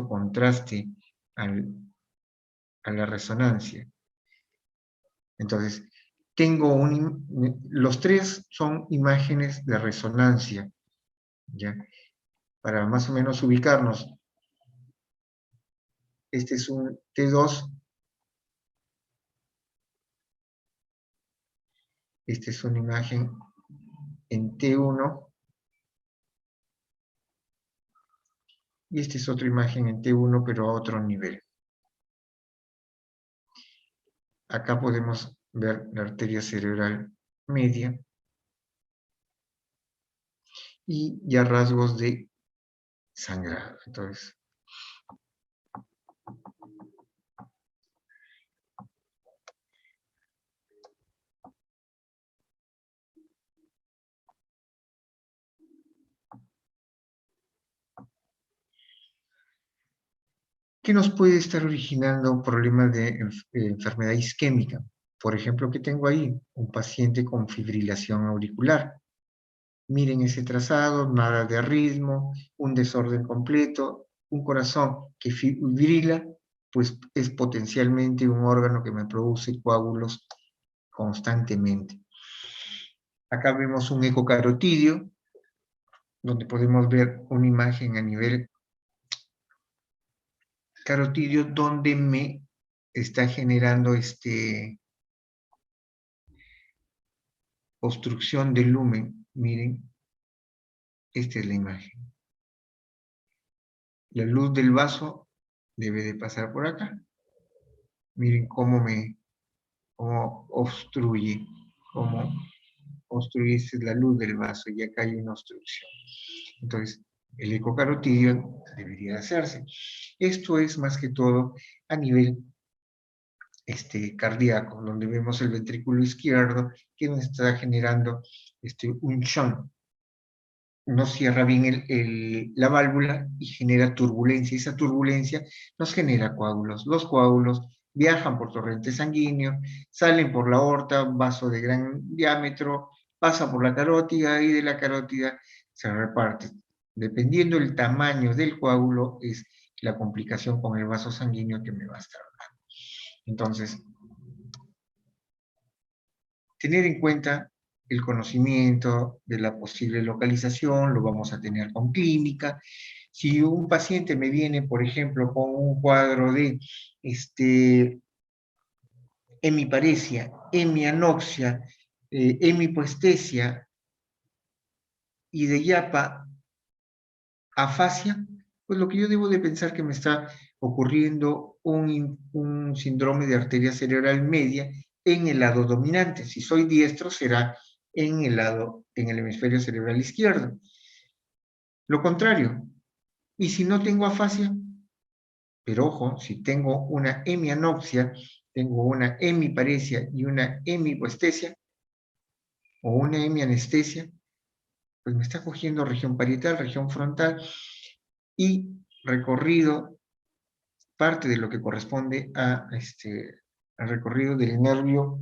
contraste a la resonancia. Entonces, tengo los tres son imágenes de resonancia, ¿ya? Para más o menos ubicarnos. Este es un T2. Esta es una imagen en T1. Y esta es otra imagen en T1, pero a otro nivel. Acá podemos ver la arteria cerebral media. Y ya rasgos de sangrado. Entonces, ¿qué nos puede estar originando problemas de enfermedad isquémica? Por ejemplo, ¿qué tengo ahí? Un paciente con fibrilación auricular. Miren ese trazado, nada de ritmo, un desorden completo, un corazón que fibrila, pues es potencialmente un órgano que me produce coágulos constantemente. Acá vemos un ecocarotidio, donde podemos ver una imagen a nivel carotidio donde me está generando obstrucción del lumen. Miren, esta es la imagen. La luz del vaso debe de pasar por acá. Miren cómo obstruye, esta es la luz del vaso y acá hay una obstrucción. Entonces, el ecocarotidio debería hacerse. Esto es más que todo a nivel cardíaco, donde vemos el ventrículo izquierdo que nos está generando un shunt. No cierra bien la válvula y genera turbulencia. Esa turbulencia nos genera coágulos. Los coágulos viajan por torrente sanguíneo, salen por la aorta, vaso de gran diámetro, pasa por la carótida y de la carótida se reparte. Dependiendo del tamaño del coágulo es la complicación con el vaso sanguíneo que me va a estar dando. Entonces, tener en cuenta el conocimiento de la posible localización, lo vamos a tener con clínica. Si un paciente me viene, por ejemplo, con un cuadro de hemiparesia, hemianoxia, hemipoestesia y de yapa afasia, pues lo que yo debo de pensar que me está ocurriendo un síndrome de arteria cerebral media en el lado dominante. Si soy diestro, será en el hemisferio cerebral izquierdo. Lo contrario, y si no tengo afasia, pero ojo, si tengo una hemianopsia, tengo una hemiparesia y una hemipoestesia, o una hemianestesia, pues me está cogiendo región parietal, región frontal, y recorrido parte de lo que corresponde al recorrido del nervio,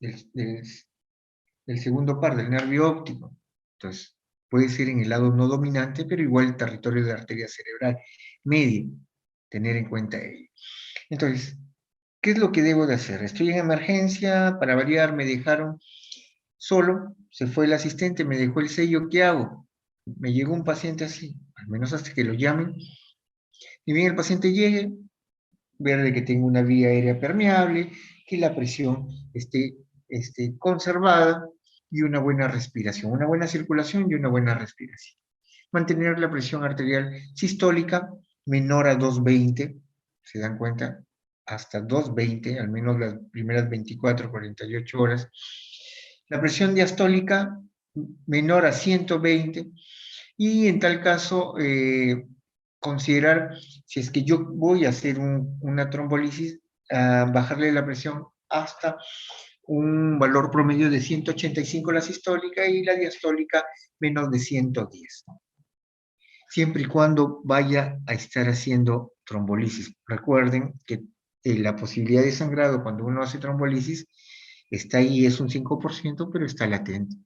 del segundo par, del nervio óptico. Entonces, puede ser en el lado no dominante, pero igual el territorio de la arteria cerebral media, tener en cuenta ello. Entonces, ¿qué es lo que debo de hacer? Estoy en emergencia, para variar me dejaron solo, se fue el asistente, me dejó el sello, ¿qué hago? Me llegó un paciente así, al menos hasta que lo llamen, y bien el paciente llegue, ver de que tengo una vía aérea permeable, que la presión esté conservada y una buena respiración, una buena circulación y una buena respiración. Mantener la presión arterial sistólica menor a 220, ¿se dan cuenta? Hasta 220, al menos las primeras 24, 48 horas. La presión diastólica menor a 120 y en tal caso considerar, si es que yo voy a hacer una trombolisis, bajarle la presión hasta un valor promedio de 185 la sistólica y la diastólica menos de 110. Siempre y cuando vaya a estar haciendo trombolisis. Recuerden que la posibilidad de sangrado cuando uno hace trombolisis está ahí, es un 5%, pero está latente.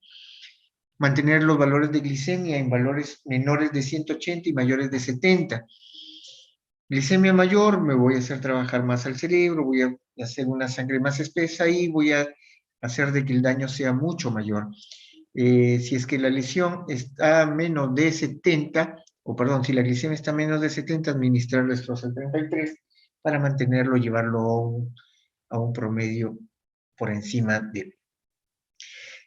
Mantener los valores de glicemia en valores menores de 180 y mayores de 70. Glicemia mayor, me voy a hacer trabajar más al cerebro, voy a hacer una sangre más espesa y voy a hacer de que el daño sea mucho mayor. Si es que la lesión está a menos de 70, o perdón, si la glicemia está a menos de 70, administrar estrozol 33 para mantenerlo, llevarlo a un promedio por encima de.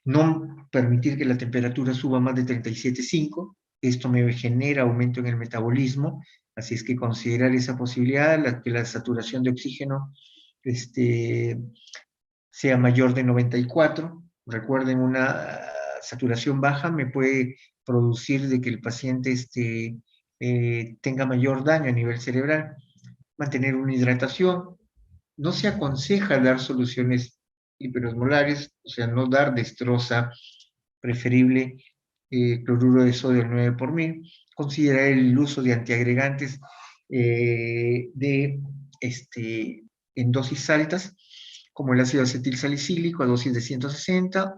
No permitir que la temperatura suba más de 37,5. Esto me genera aumento en el metabolismo, así es que considerar esa posibilidad, que la saturación de oxígeno sea mayor de 94. Recuerden, una saturación baja me puede producir de que el paciente tenga mayor daño a nivel cerebral. Mantener una hidratación. No se aconseja dar soluciones hiperosmolares, o sea, no dar destroza, preferible cloruro de sodio al 9 por mil. Considerar el uso de antiagregantes en dosis altas, como el ácido acetil salicílico a dosis de 160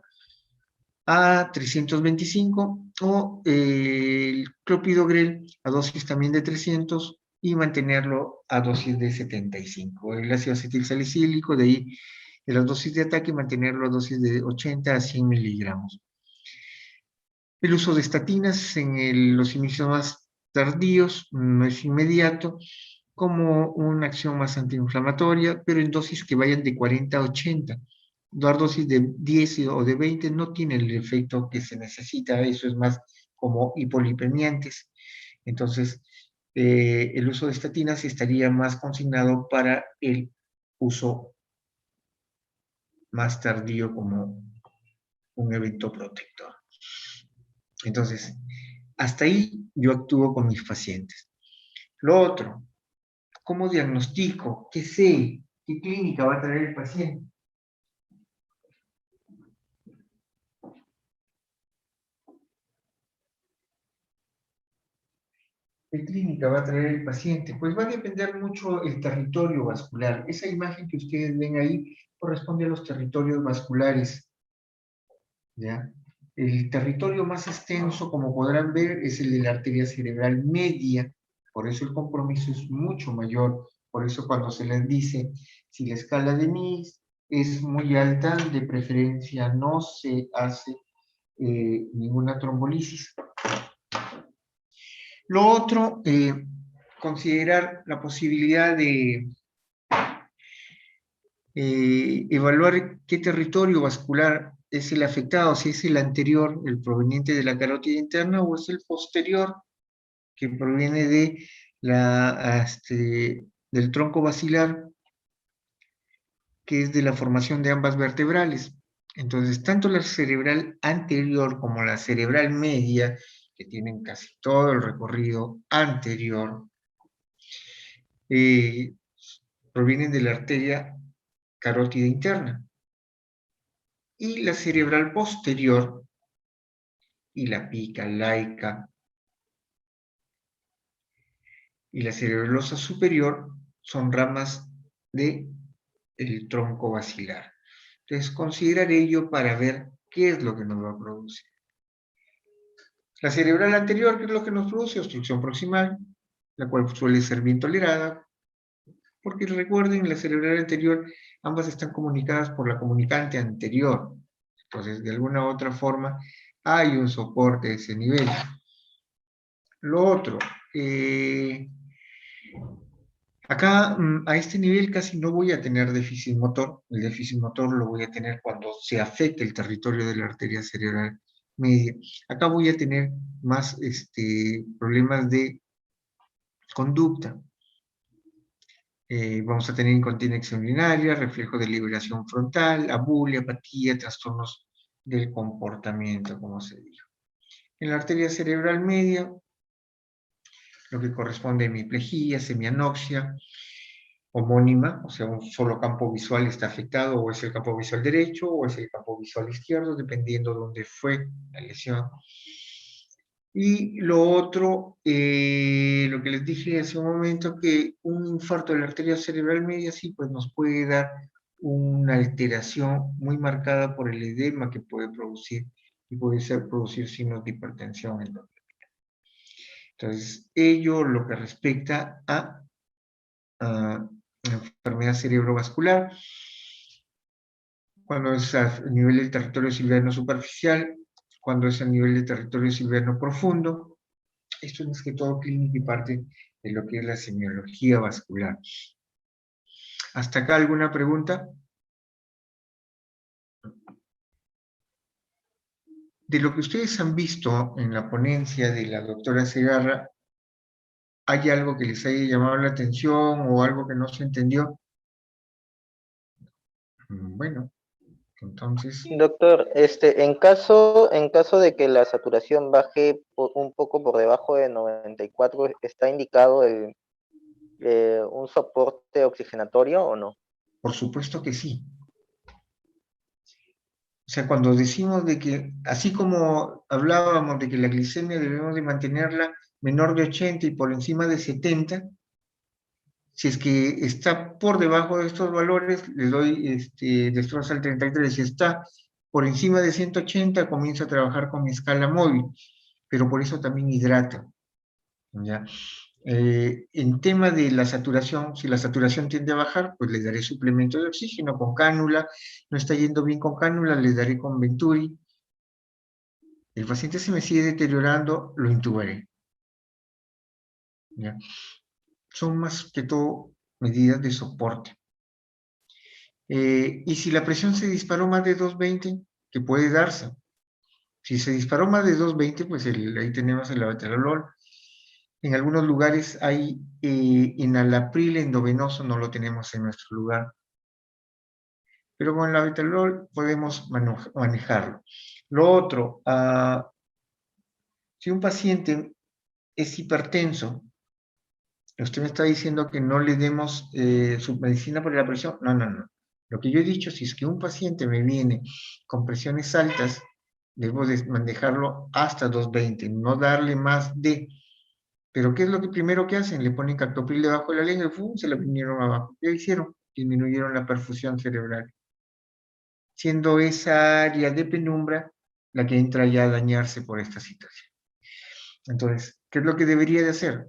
a 325, o el clopidogrel a dosis también de 300, y mantenerlo a dosis de 75. El ácido acetil salicílico, de ahí de las dosis de ataque, mantenerlo a dosis de 80 a 100 miligramos. El uso de estatinas en los inicios más tardíos no es inmediato, como una acción más antiinflamatoria, pero en dosis que vayan de 40 a 80. Dar dosis de 10 o de 20 no tiene el efecto que se necesita, eso es más como hipolipemiantes. Entonces, el uso de estatinas estaría más consignado para el uso más tardío como un evento protector. Entonces, hasta ahí yo actúo con mis pacientes. Lo otro, ¿cómo diagnostico? ¿Qué sé? ¿Qué clínica va a traer el paciente? ¿Qué clínica va a traer el paciente? Pues va a depender mucho el territorio vascular. Esa imagen que ustedes ven ahí corresponde a los territorios vasculares, ¿ya? El territorio más extenso, como podrán ver, es el de la arteria cerebral media, por eso el compromiso es mucho mayor. Por eso cuando se les dice, si la escala de Mies es muy alta, de preferencia no se hace ninguna trombolisis. Lo otro, considerar la posibilidad de evaluar qué territorio vascular es el afectado, si es el anterior, el proveniente de la carótida interna, o es el posterior, que proviene de del tronco basilar, que es de la formación de ambas vertebrales. Entonces, tanto la cerebral anterior como la cerebral media, que tienen casi todo el recorrido anterior, eh, provienen de la arteria carótida interna. Y la cerebral posterior y la pica laica y la cerebrosa superior son ramas del tronco basilar. Entonces, considerar ello para ver qué es lo que nos va a producir. La cerebral anterior, ¿qué es lo que nos produce? Obstrucción proximal, la cual suele ser bien tolerada, porque recuerden, la cerebral anterior, ambas están comunicadas por la comunicante anterior. Entonces, de alguna u otra forma, hay un soporte a ese nivel. Lo otro, acá a este nivel casi no voy a tener déficit motor. El déficit motor lo voy a tener cuando se afecte el territorio de la arteria cerebral media. Acá voy a tener más problemas de conducta. Vamos a tener incontinencia urinaria, reflejo de liberación frontal, abulia, apatía, trastornos del comportamiento, como se dijo. En la arteria cerebral media, lo que corresponde a hemiplegia, semianoxia, homónima, o sea, un solo campo visual está afectado, o es el campo visual derecho, o es el campo visual izquierdo, dependiendo de dónde fue la lesión. Y lo otro, lo que les dije hace un momento, que un infarto de la arteria cerebral media sí, pues nos puede dar una alteración muy marcada por el edema que puede producir, y puede producir signos de hipertensión. Entonces, ello lo que respecta a enfermedad cerebrovascular, cuando es a nivel del territorio silviano superficial, cuando es a nivel del territorio silviano profundo. Esto es más que todo clínica y parte de lo que es la semiología vascular. ¿Hasta acá alguna pregunta? De lo que ustedes han visto en la ponencia de la doctora Segarra, ¿hay algo que les haya llamado la atención o algo que no se entendió? Bueno, entonces, Doctor, en caso de que la saturación baje un poco por debajo de 94, ¿está indicado un soporte oxigenatorio o no? por supuesto que sí. O sea, cuando decimos de que, así como hablábamos de que la glicemia debemos de mantenerla menor de 80 y por encima de 70, si es que está por debajo de estos valores, le doy destroza el 33. Si está por encima de 180, comienzo a trabajar con mi escala móvil, pero por eso también hidrato, ¿ya? En tema de la saturación, si la saturación tiende a bajar, pues le daré suplemento de oxígeno con cánula. No está yendo bien con cánula, le daré con Venturi. El paciente se me sigue deteriorando, lo intubaré, ¿ya? Son más que todo medidas de soporte. Y si la presión se disparó más de 220, que puede darse. Si se disparó más de 220, pues ahí tenemos el labetalol. En algunos lugares hay enalapril endovenoso, no lo tenemos en nuestro lugar. Pero con el labetalol podemos manejarlo. Lo otro, si un paciente es hipertenso, usted me está diciendo que no le demos su medicina por la presión. No, no, no. Lo que yo he dicho, si es que un paciente me viene con presiones altas, debo de manejarlo hasta 220, no darle más de. Pero ¿qué es lo que primero que hacen? Le ponen captopril debajo de la lengua y ¡fum! Se la vinieron abajo. ¿Qué hicieron? Disminuyeron la perfusión cerebral, siendo esa área de penumbra la que entra ya a dañarse por esta situación. Entonces, ¿qué es lo que debería de hacer?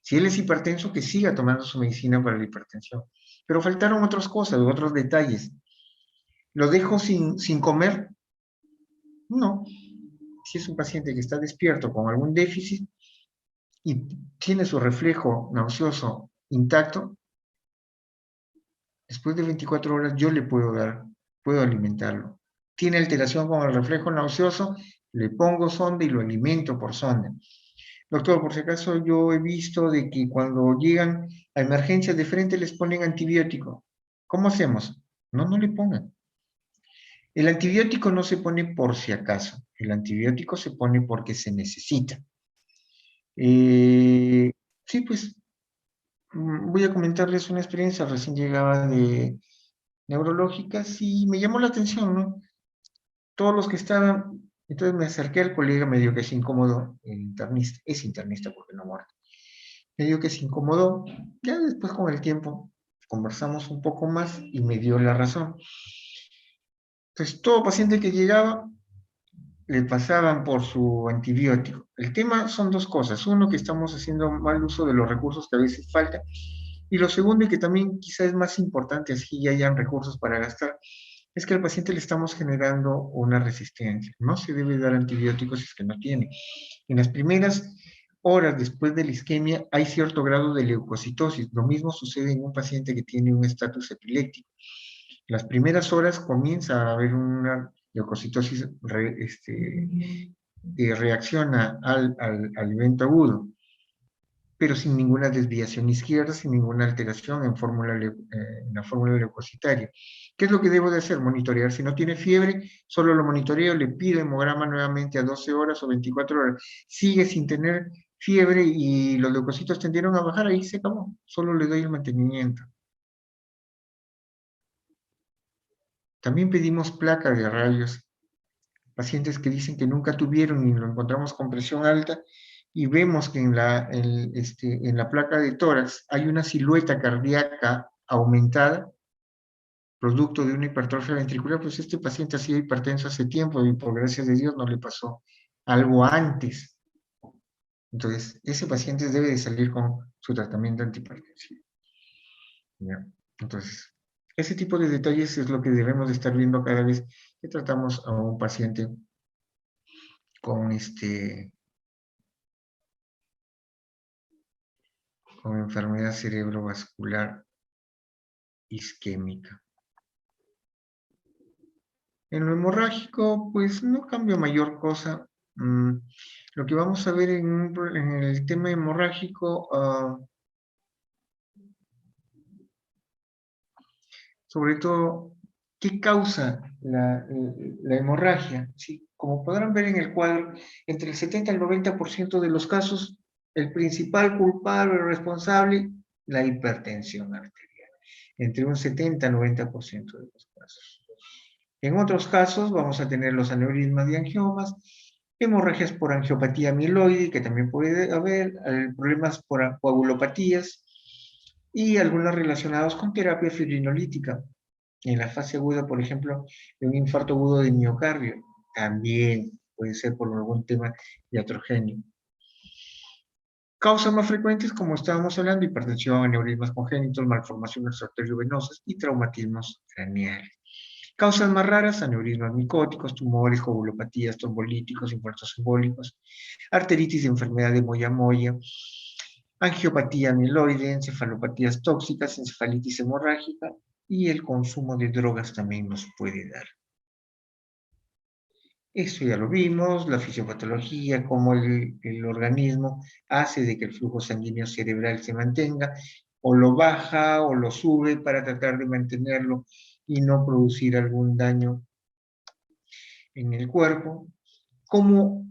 Si él es hipertenso, que siga tomando su medicina para la hipertensión. Pero faltaron otras cosas, otros detalles. ¿Lo dejo sin comer? No. Si es un paciente que está despierto con algún déficit y tiene su reflejo nauseoso intacto, después de 24 horas yo le puedo dar, puedo alimentarlo. Tiene alteración con el reflejo nauseoso, le pongo sonda y lo alimento por sonda. Doctor, por si acaso yo he visto de que cuando llegan a emergencias de frente les ponen antibiótico. ¿Cómo hacemos? No, no le pongan. El antibiótico no se pone por si acaso. El antibiótico se pone porque se necesita. Sí, pues voy a comentarles una experiencia recién llegada de neurológicas y me llamó la atención, ¿no? Todos los que estaban, entonces me acerqué al colega, me dio que es incómodo, el internista, es internista porque no muere. Me dio que se incomodó, ya después con el tiempo conversamos un poco más y me dio la razón. Entonces, todo paciente que llegaba le pasaban por su antibiótico. El tema son dos cosas. Uno, que estamos haciendo mal uso de los recursos que a veces faltan. Y lo segundo, y que también quizás es más importante, así ya hayan recursos para gastar, es que al paciente le estamos generando una resistencia. No se debe dar antibióticos si es que no tiene. En las primeras horas después de la isquemia hay cierto grado de leucocitosis. Lo mismo sucede en un paciente que tiene un estatus epiléptico. Las primeras horas comienza a haber una leucocitosis que reacciona al evento agudo, pero sin ninguna desviación izquierda, sin ninguna alteración en la fórmula leucocitaria. ¿Qué es lo que debo de hacer? Monitorear. Si no tiene fiebre, solo lo monitoreo, le pido hemograma nuevamente a 12 horas o 24 horas. Sigue sin tener fiebre y los leucocitos tendieron a bajar, ahí se acabó. Solo le doy el mantenimiento. También pedimos placa de rayos. Pacientes que dicen que nunca tuvieron y lo encontramos con presión alta y vemos que en la placa de tórax hay una silueta cardíaca aumentada, producto de una hipertrofia ventricular, pues este paciente ha sido hipertenso hace tiempo y por gracias de Dios no le pasó algo antes. Entonces, ese paciente debe de salir con su tratamiento antihipertensivo. ¿ya? Entonces, ese tipo de detalles es lo que debemos de estar viendo cada vez que tratamos a un paciente con, con enfermedad cerebrovascular isquémica. En lo hemorrágico, pues no cambia mayor cosa. Lo que vamos a ver en el tema hemorrágico, sobre todo, ¿qué causa la hemorragia? ¿Sí? Como podrán ver en el cuadro, entre el 70 y el 90% de los casos, el principal culpable o responsable, la hipertensión arterial. Entre un 70 y 90% de los casos. En otros casos vamos a tener los aneurismas y angiomas, hemorragias por angiopatía amiloide, que también puede haber, problemas por coagulopatías y algunos relacionados con terapia fibrinolítica. En la fase aguda, por ejemplo, de un infarto agudo de miocardio, también puede ser por algún tema iatrogéneo. Causas más frecuentes, como estábamos hablando, hipertensión, aneurismas congénitos, malformaciones arteriovenosas y traumatismos craneales. Causas más raras, aneurismas micóticos, tumores, coagulopatías, trombolíticos, infartos embólicos, arteritis de enfermedad de Moya-Moya, angiopatía amiloide, encefalopatías tóxicas, encefalitis hemorrágica y el consumo de drogas también nos puede dar. Esto ya lo vimos, la fisiopatología, cómo el organismo hace de que el flujo sanguíneo cerebral se mantenga, o lo baja o lo sube para tratar de mantenerlo y no producir algún daño en el cuerpo, cómo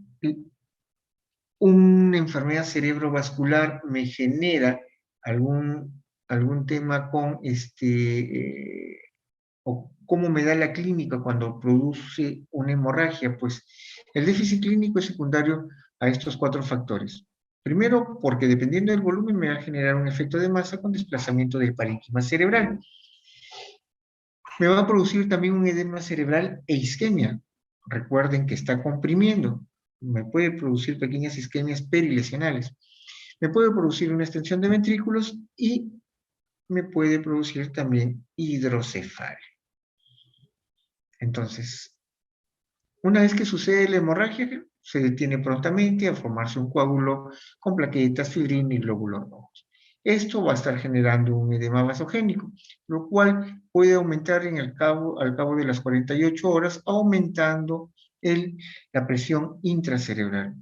una enfermedad cerebrovascular me genera algún tema con o cómo me da la clínica cuando produce una hemorragia. Pues el déficit clínico es secundario a estos 4 factores. Primero, porque dependiendo del volumen me va a generar un efecto de masa con desplazamiento del parénquima cerebral. Me va a producir también un edema cerebral e isquemia. Recuerden que está comprimiendo. Me puede producir pequeñas isquemias perilesionales. Me puede producir una extensión de ventrículos y me puede producir también hidrocefalia. Entonces, una vez que sucede la hemorragia, se detiene prontamente a formarse un coágulo con plaquetas, fibrina y glóbulos rojos. Esto va a estar generando un edema vasogénico, lo cual puede aumentar al cabo de las 48 horas, aumentando la presión intracerebral.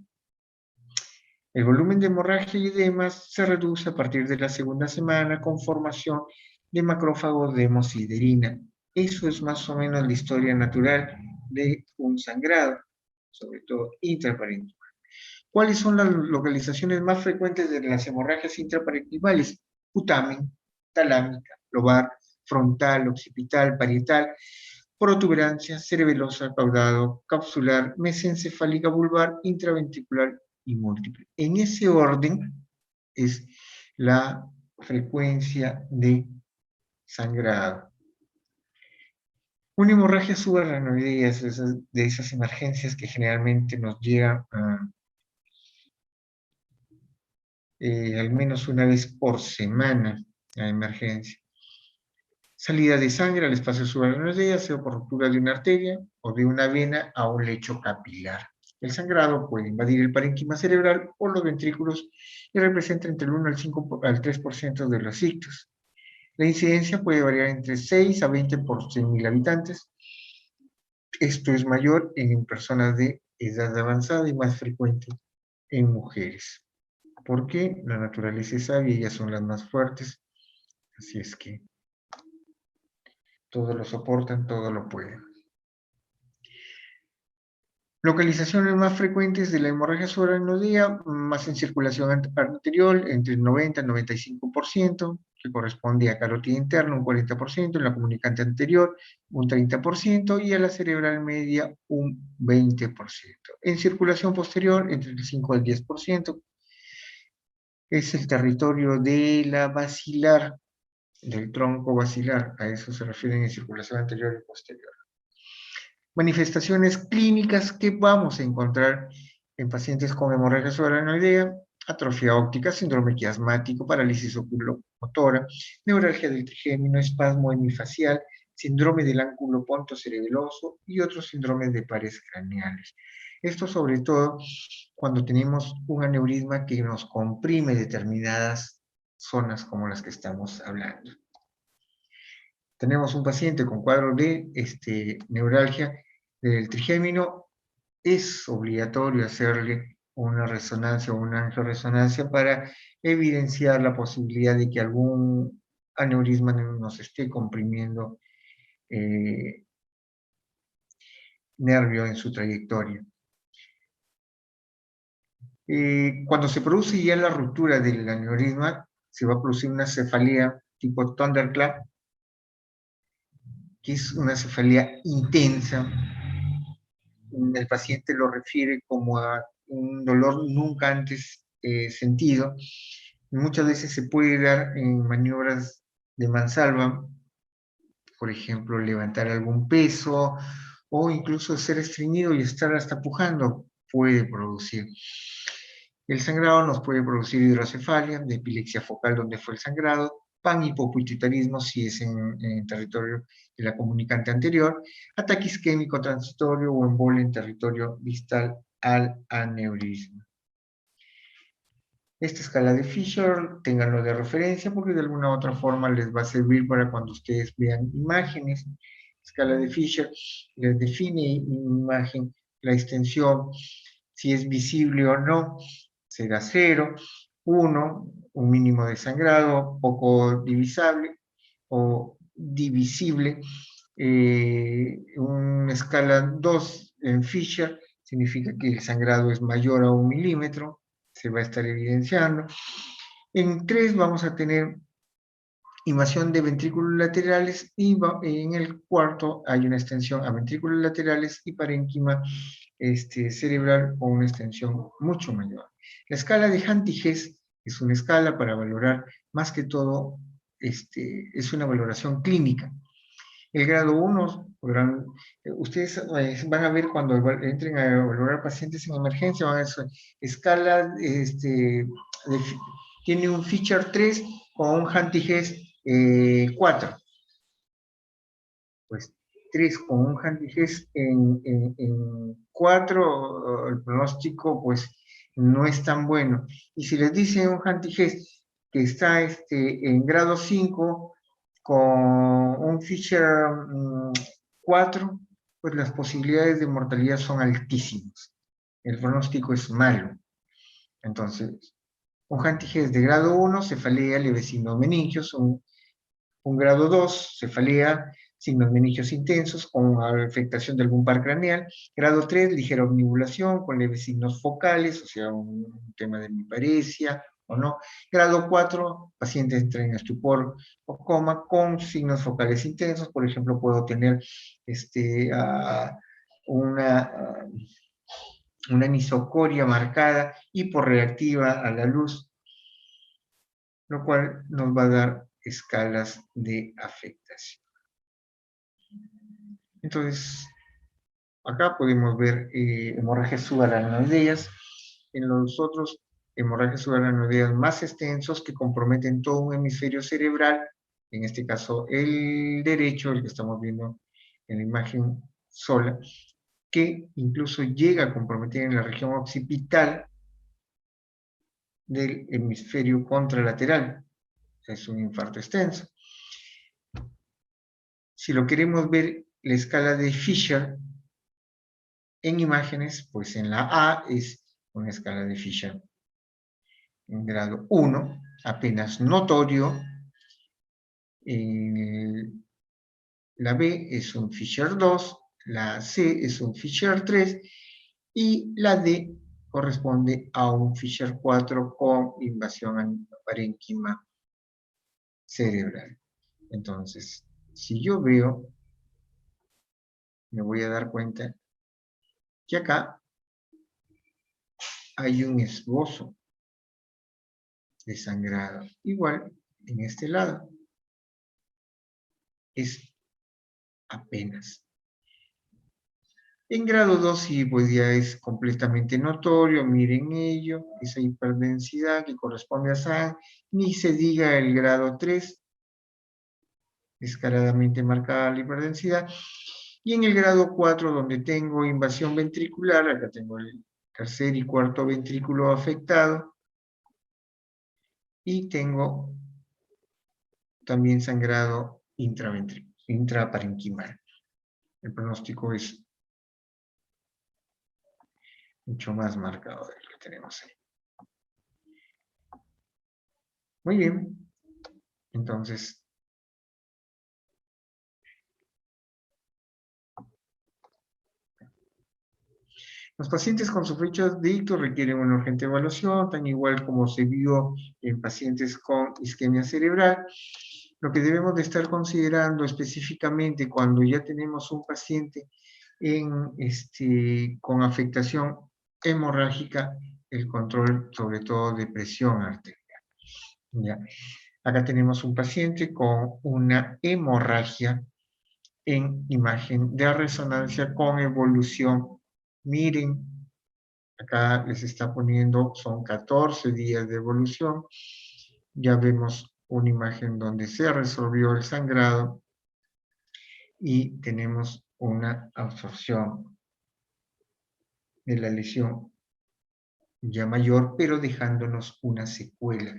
El volumen de hemorragia y edemas se reduce a partir de la segunda semana con formación de macrófagos de hemosiderina. Eso es más o menos la historia natural de un sangrado, sobre todo intraparenquimal. ¿Cuáles son las localizaciones más frecuentes de las hemorragias intraparenquimales? Putamen, talámica, lobar, frontal, occipital, parietal, protuberancia, cerebelosa, caudado, capsular, mesencefálica vulvar, intraventricular y múltiple. En ese orden es la frecuencia de sangrado. Una hemorragia subarachnoidea es de esas emergencias que generalmente nos llegan al menos una vez por semana a emergencia. Salida de sangre al espacio subarachnoidea, sea por ruptura de una arteria o de una vena a un lecho capilar. El sangrado puede invadir el parénquima cerebral o los ventrículos y representa entre el 1 al 5 al 3% de los ictus. La incidencia puede variar entre 6 a 20 por 100.000 habitantes. Esto es mayor en personas de edad avanzada y más frecuente en mujeres. Porque la naturaleza es sabia y ellas son las más fuertes. Así es que todo lo soportan, todo lo pueden. Localizaciones más frecuentes de la hemorragia subarachnoidea, más en circulación arterial, entre el 90 y 95%, que corresponde a carótida interna, un 40%, en la comunicante anterior, un 30%, y a la cerebral media, un 20%. En circulación posterior, entre el 5 al 10%, es el territorio de la basilar, del tronco basilar, a eso se refieren en circulación anterior y posterior. Manifestaciones clínicas que vamos a encontrar en pacientes con hemorragia subarachnoidea, atrofia óptica, síndrome quiasmático, parálisis oculomotora, neuralgia del trigémino, espasmo hemifacial, síndrome del ángulo pontocerebeloso y otros síndromes de pares craneales. Esto sobre todo cuando tenemos un aneurisma que nos comprime determinadas zonas como las que estamos hablando. Tenemos un paciente con cuadro de neuralgia del trigémino, es obligatorio hacerle una resonancia o una angioresonancia para evidenciar la posibilidad de que algún aneurisma nos esté comprimiendo nervio en su trayectoria. Cuando se produce ya la ruptura del aneurisma, se va a producir una cefalea tipo thunderclap, que es una cefalea intensa. El paciente lo refiere como a un dolor nunca antes sentido. Muchas veces se puede dar en maniobras de mansalva, por ejemplo, levantar algún peso o incluso ser estreñido y estar hasta pujando puede producir. El sangrado nos puede producir hidrocefalia, de epilepsia focal donde fue el sangrado, panhipopituitarismo si es en territorio de la comunicante anterior, ataque isquémico transitorio o embolia en territorio distal al aneurisma. Esta escala de Fisher, ténganlo de referencia porque de alguna u otra forma les va a servir para cuando ustedes vean imágenes. Escala de Fisher les define en imagen la extensión, si es visible o no, será 0, 1, un mínimo de sangrado, poco divisable o divisible. Una escala 2 en Fisher significa que el sangrado es mayor a 1 milímetro, se va a estar evidenciando. En 3 vamos a tener invasión de ventrículos laterales y en el cuarto hay una extensión a ventrículos laterales y parénquima cerebral con una extensión mucho mayor. La escala de Hantighes es una escala para valorar, más que todo, es una valoración clínica. El grado 1, ustedes van a ver cuando entren a evaluar pacientes en emergencia, van a ver escala, tiene un Fisher 3 con un Hantighes 4. Pues 3 con un Hantighes en 4, el pronóstico pues no es tan bueno. Y si les dicen un Hantighes que está en grado 5 con un Fisher 4, pues las posibilidades de mortalidad son altísimas. El pronóstico es malo. Entonces, un Hantighes de grado 1, cefalea, leve signos meningios, un grado 2, cefalea, signos meningios intensos, con afectación de algún par craneal. Grado 3, ligera omnibulación, con leves signos focales, o sea, un tema de hemiparesia, o no. Grado 4, paciente entra en estupor o coma con signos focales intensos. Por ejemplo, puedo tener una anisocoria marcada, hiporreactiva a la luz, lo cual nos va a dar escalas de afectación. Entonces, acá podemos ver hemorragias subaracnoideas. En los otros hemorragias subaracnoideas más extensos que comprometen todo un hemisferio cerebral, en este caso el derecho, el que estamos viendo en la imagen sola, que incluso llega a comprometer en la región occipital del hemisferio contralateral. Es un infarto extenso. Si lo queremos ver, la escala de Fisher en imágenes, pues en la A es una escala de Fisher en grado 1, apenas notorio. La B es un Fisher 2, la C es un Fisher 3 y la D corresponde a un Fisher 4 con invasión parénquima cerebral. Entonces, si yo veo, me voy a dar cuenta que acá hay un esbozo de sangrado. Igual en este lado es apenas. En grado 2 sí, pues ya es completamente notorio, miren ello, esa hiperdensidad que corresponde a SAN, ni se diga el grado 3, descaradamente marcada la hiperdensidad, y en el grado 4, donde tengo invasión ventricular, acá tengo el tercer y cuarto ventrículo afectado, y tengo también sangrado intraparenquimal. El pronóstico es mucho más marcado de lo que tenemos ahí. Muy bien, entonces, los pacientes con sospecha de ictus requieren una urgente evaluación, tan igual como se vio en pacientes con isquemia cerebral. Lo que debemos de estar considerando específicamente cuando ya tenemos un paciente con afectación hemorrágica, el control sobre todo de presión arterial. ¿Ya? Acá tenemos un paciente con una hemorragia en imagen de resonancia con evolución. Miren, acá les está poniendo, son 14 días de evolución. Ya vemos una imagen donde se resolvió el sangrado y tenemos una absorción de la lesión ya mayor, pero dejándonos una secuela.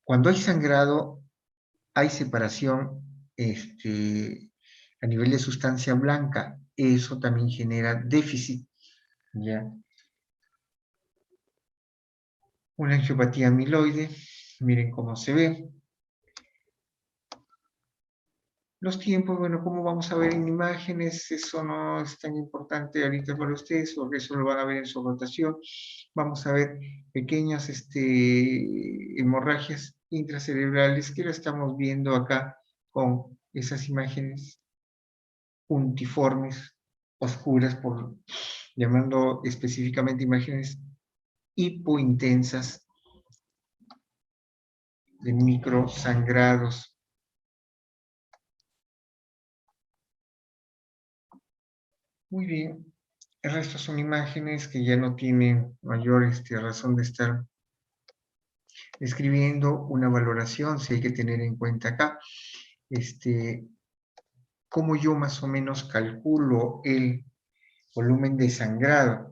Cuando hay sangrado, hay separación a nivel de sustancia blanca. Eso también genera déficit, ¿ya? Una angiopatía amiloide, miren cómo se ve. Los tiempos, bueno, como vamos a ver en imágenes, eso no es tan importante ahorita para ustedes, porque eso lo van a ver en su rotación. Vamos a ver pequeñas hemorragias intracerebrales que lo estamos viendo acá con esas imágenes puntiformes, oscuras, llamando específicamente imágenes hipointensas de microsangrados. Muy bien. El resto son imágenes que ya no tienen mayor razón de estar escribiendo una valoración, si hay que tener en cuenta acá, cómo yo más o menos calculo el volumen de sangrado.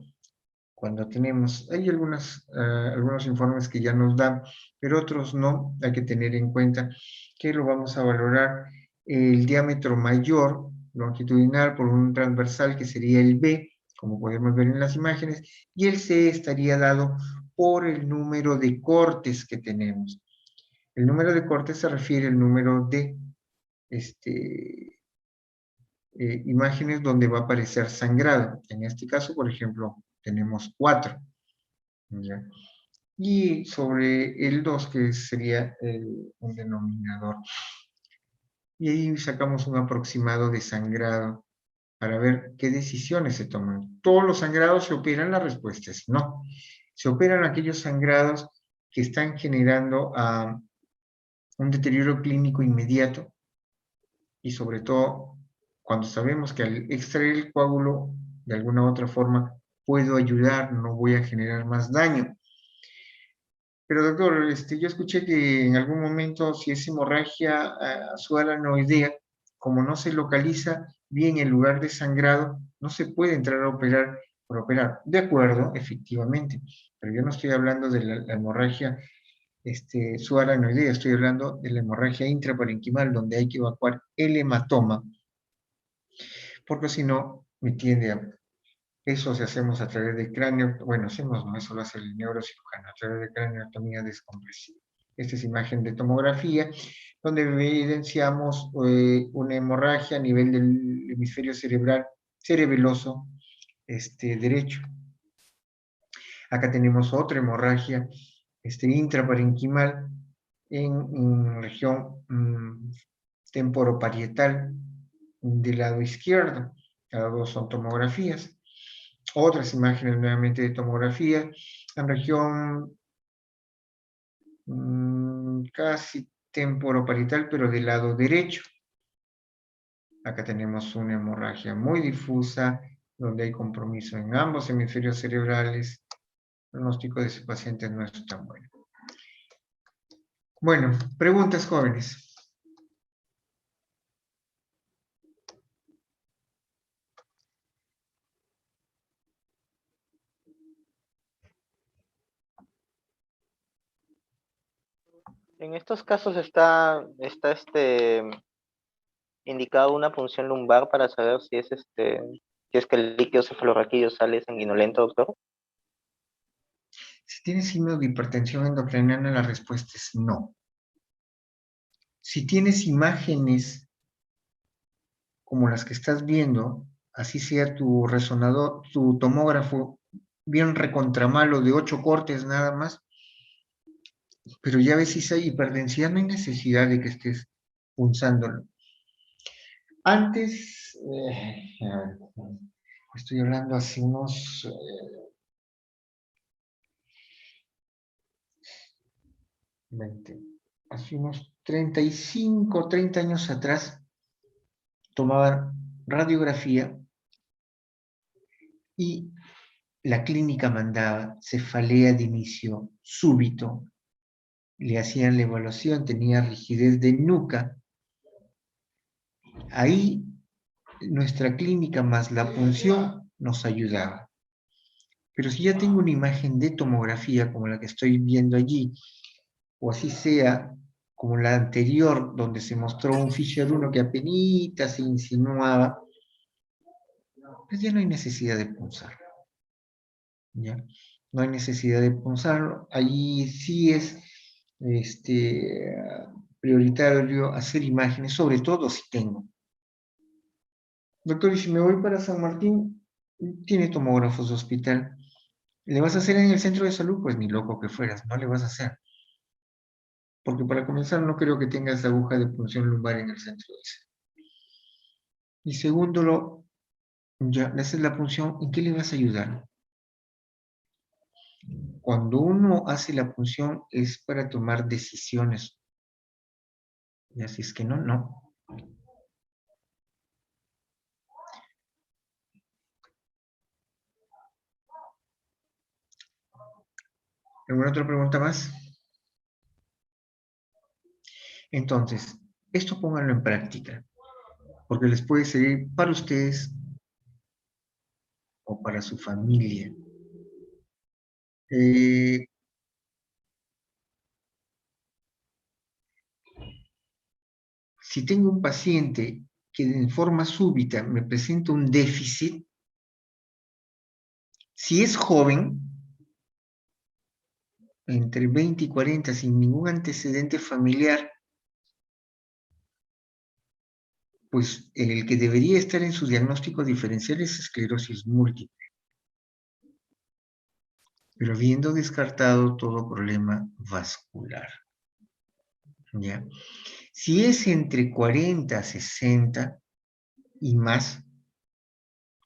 Cuando tenemos, hay algunos informes que ya nos dan, pero otros no, hay que tener en cuenta que lo vamos a valorar el diámetro mayor longitudinal por un transversal que sería el B, como podemos ver en las imágenes, y el C estaría dado por el número de cortes que tenemos. El número de cortes se refiere al número de imágenes donde va a aparecer sangrado. En este caso, por ejemplo, tenemos 4. ¿Ya? Y sobre el 2, que sería un denominador. Y ahí sacamos un aproximado de sangrado para ver qué decisiones se toman. ¿Todos los sangrados se operan? La respuesta es no. Se operan aquellos sangrados que están generando un deterioro clínico inmediato y sobre todo cuando sabemos que al extraer el coágulo de alguna u otra forma puedo ayudar, no voy a generar más daño. Pero doctor, yo escuché que en algún momento si es hemorragia subaranoidea, como no se localiza bien el lugar de sangrado, no se puede entrar a operar por operar. De acuerdo, efectivamente, pero yo no estoy hablando de la hemorragia subaranoidea, estoy hablando de la hemorragia intraparenquimal, donde hay que evacuar el hematoma, porque si no, me tiende a... Eso si hacemos a través del cráneo, bueno, hacemos, no, eso lo hace el neurocirujano, a través de craneotomía descompresiva. Esta es imagen de tomografía, donde evidenciamos una hemorragia a nivel del hemisferio cerebral, cerebeloso derecho. Acá tenemos otra hemorragia intraparenquimal en región temporoparietal del lado izquierdo. Cada dos son tomografías. Otras imágenes nuevamente de tomografía en región casi temporoparietal, pero del lado derecho. Acá tenemos una hemorragia muy difusa donde hay compromiso en ambos hemisferios cerebrales, el pronóstico de ese paciente no es tan bueno. Bueno, preguntas, jóvenes. En estos casos está indicado una punción lumbar para saber si es que el líquido cefalorraquídeo sale sanguinolento, doctor. Si tienes signos de hipertensión endocrinal, la respuesta es no. Si tienes imágenes como las que estás viendo, así sea tu resonador, tu tomógrafo bien recontramalo de 8 cortes nada más, pero ya ves si hay hiperdensidad, no hay necesidad de que estés punzándolo. Antes, estoy hablando hace unos 20, hace unos 35, 30 años atrás, tomaban radiografía y la clínica mandaba cefalea de inicio súbito, le hacían la evaluación, tenía rigidez de nuca. Ahí nuestra clínica más la punción nos ayudaba. Pero si ya tengo una imagen de tomografía como la que estoy viendo allí, o así sea como la anterior, donde se mostró un Fisher 1 que apenas se insinuaba, pues ya no hay necesidad de punzarlo. ¿Ya? No hay necesidad de punzarlo. Allí sí es prioritario hacer imágenes, sobre todo si tengo. Doctor, y si me voy para San Martín, tiene tomógrafos de hospital. ¿Le vas a hacer en el centro de salud? Pues ni loco que fueras, no le vas a hacer. Porque para comenzar no creo que tengas aguja de punción lumbar en el centro de salud. Y segundo, ya le haces la punción, ¿en qué le vas a ayudar? Cuando uno hace la punción es para tomar decisiones. Y así es que no, no. ¿Alguna otra pregunta más? Entonces, esto pónganlo en práctica, porque les puede servir para ustedes o para su familia. Si tengo un paciente que en forma súbita me presenta un déficit, si es joven, entre 20 y 40, sin ningún antecedente familiar, pues el que debería estar en su diagnóstico diferencial es esclerosis múltiple, pero habiendo descartado todo problema vascular. ¿Ya? Si es entre 40 a 60 y más,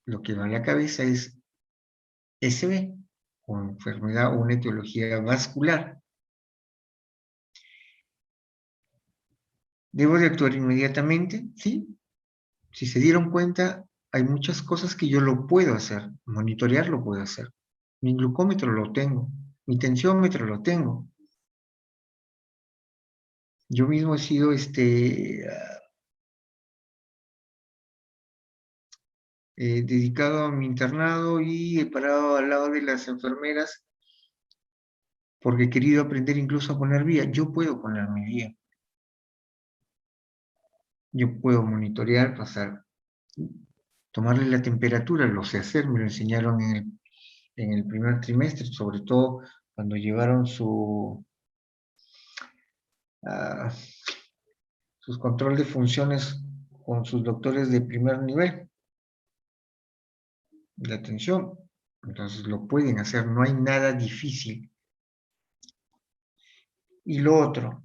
lo que va a la cabeza es SB, o enfermedad o una etiología vascular. ¿Debo de actuar inmediatamente? Sí. Si se dieron cuenta, hay muchas cosas que yo lo puedo hacer. Monitorear lo puedo hacer. Mi glucómetro lo tengo. Mi tensiómetro lo tengo. Yo mismo he sido dedicado a mi internado y he parado al lado de las enfermeras porque he querido aprender incluso a poner vía. Yo puedo poner mi vía. Yo puedo monitorear, pasar, tomarle la temperatura, lo sé hacer, me lo enseñaron en el primer trimestre, sobre todo cuando llevaron sus control de funciones con sus doctores de primer nivel de atención. Entonces lo pueden hacer, no hay nada difícil. Y lo otro,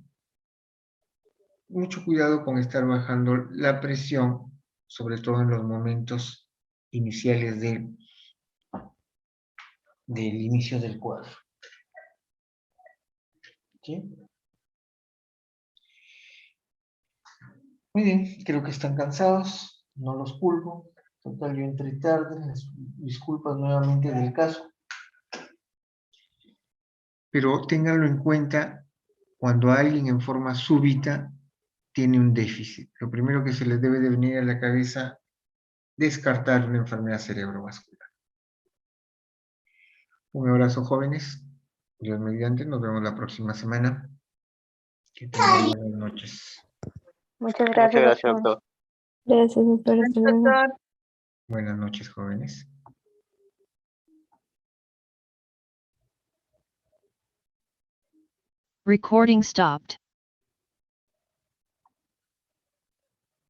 mucho cuidado con estar bajando la presión, sobre todo en los momentos iniciales del inicio del cuadro. ¿Sí? Muy bien, creo que están cansados, no los culpo. Total, yo entré tarde, las disculpas nuevamente del caso. Pero ténganlo en cuenta cuando alguien en forma súbita tiene un déficit. Lo primero que se les debe de venir a la cabeza, descartar una enfermedad cerebrovascular. Un abrazo, jóvenes. Dios mediante, nos vemos la próxima semana. Que tengan buenas noches. Muchas Muchas gracias, gracias, doctor. doctor. Gracias, doctor. Hasta luego. Doctor. Buenas noches, jóvenes. Recording stopped.